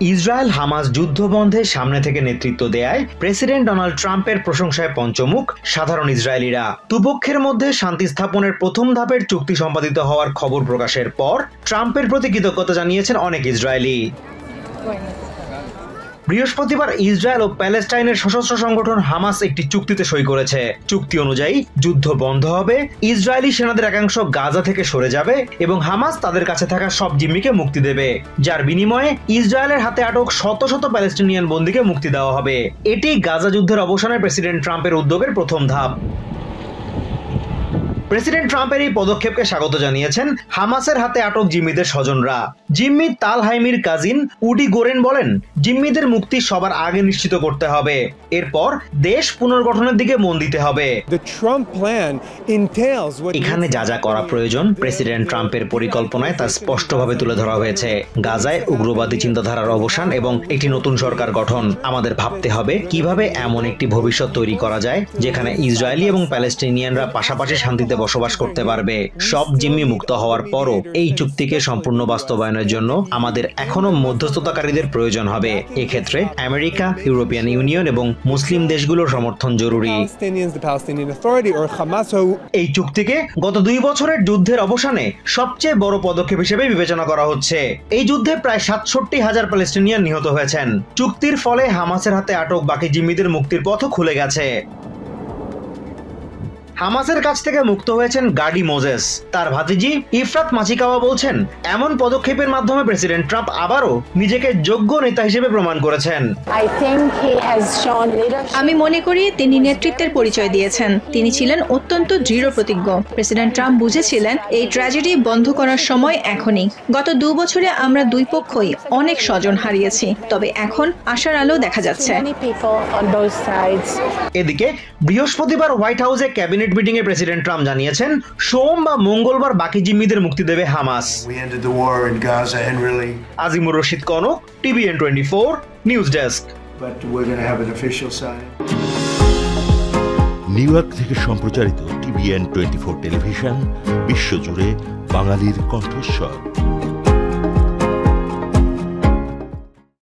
Israel Hamas যুদ্ধ বন্ধে সামনে থেকে নেতৃত্ব দেয়ায় প্রেসিডেন্ট ডোনাল্ড ট্রাম্পের প্রশংসায় পঞ্চমুখ সাধারণ ইসরায়েলিরা। দুপক্ষের মধ্যে শান্তি স্থাপনের প্রথম ধাপের চুক্তি সম্পাদিত হওয়ার খবর প্রকাশের পর ট্রাম্পের প্রতি কৃতজ্ঞতা জানিয়েছেন অনেক ইসরায়েলি। বৃহস্পতিবার ইসরায়েল ও প্যালেস্টাইনের সশস্ত্র সংগঠন হামাস একটি চুক্তিতে সই করেছে। চুক্তি অনুযায়ী যুদ্ধ বন্ধ হবে, ইসরায়েলি সেনাদের একাংশ গাজা থেকে সরে যাবে এবং হামাস তাদের কাছে থাকা সব জিম্মিকে মুক্তি দেবে, যার বিনিময়ে ইসরায়েলের হাতে আটক শত শত প্যালেস্টিনিয়ান বন্দীকে মুক্তি দেওয়া হবে। এটি গাজা যুদ্ধের অবসানে প্রেসিডেন্ট ট্রাম্পের উদ্যোগের প্রথম ধাপ। প্রেসিডেন্ট ট্রাম্পের এই পদক্ষেপকে স্বাগত জানিয়েছেন হামাসের হাতে আটক জিম্মিদের স্বজনরা। জিম্মি তাল হাইমির কাজিন উডি গোরেন বলেন, জিম্মিদের মুক্তি সবার আগে নিশ্চিত করতে হবে, এরপর দেশ পুনর্গঠনের দিকে মন দিতে হবে। এখানে যা যা করা প্রয়োজন প্রেসিডেন্ট ট্রাম্পের পরিকল্পনায় তা স্পষ্টভাবে তুলে ধরা হয়েছে। গাজায় উগ্রবাদী চিন্তাধারার অবসান এবং একটি নতুন সরকার গঠন। আমাদের ভাবতে হবে কিভাবে এমন একটি ভবিষ্যৎ তৈরি করা যায় যেখানে ইসরায়েলি এবং প্যালেস্টিনিয়ানরা পাশাপাশি শান্তিতে বসবাস করতে পারবে। সব জিম্মি মুক্ত হওয়ার পরও এই চুক্তিকে সম্পূর্ণ বাস্তবায়নের জন্য আমাদের এখনো মধ্যস্থতাকারীদের প্রয়োজন হবে। এক্ষেত্রে আমেরিকা, ইউরোপিয়ান ইউনিয়ন এবং মুসলিম দেশগুলোর সমর্থন জরুরি। এই চুক্তিকে গত 2 বছরের যুদ্ধের অবসানে সবচেয়ে বড় পদক্ষেপ হিসেবে বিবেচনা করা হচ্ছে। এই যুদ্ধে প্রায় 67,000 প্যালেস্টিনিয়ান নিহত হয়েছেন। চুক্তির ফলে হামাসের হাতে আটক বাকি জিম্মিদের মুক্তির পথও খুলে গেছে। হামাসের কাছ থেকে মুক্ত হয়েছেন গাডি মোজেস। তার ভাতিজি ইফরাত মাচিকাওয়া বলছেন, এমন পদক্ষেপের মাধ্যমে প্রেসিডেন্ট ট্রাম্প আবারও নিজেকে যোগ্য নেতা হিসেবে প্রমাণ করেছেন। আমি মনে করি তিনি নেতৃত্বের পরিচয় দিয়েছেন। তিনি ছিলেন অত্যন্ত দৃঢ় প্রতিজ্ঞ। প্রেসিডেন্ট ট্রাম্প বুঝেছিলেন এই ট্র্যাজেডি বন্ধ করার সময় এখনই। গত 2 বছরে আমরা দুই পক্ষই অনেক স্বজন হারিয়েছি, তবে এখন আশার আলো দেখা যাচ্ছে। এদিকে বৃহস্পতিবার হোয়াইট হাউসে ক্যাবিনেট মিটিংয়ে প্রেসিডেন্ট ট্রাম্প জানিয়েছেন, সোম বা মঙ্গলবার বাকি জিম্মিদের মুক্তি দেবে Hamas. Azimur Rashid Kanak, TVN 24 news desk. New York থেকে সম্প্রচারিত TVN 24 টেলিভিশন বিশ্বজুড়ে বাঙালির কণ্ঠস্বর।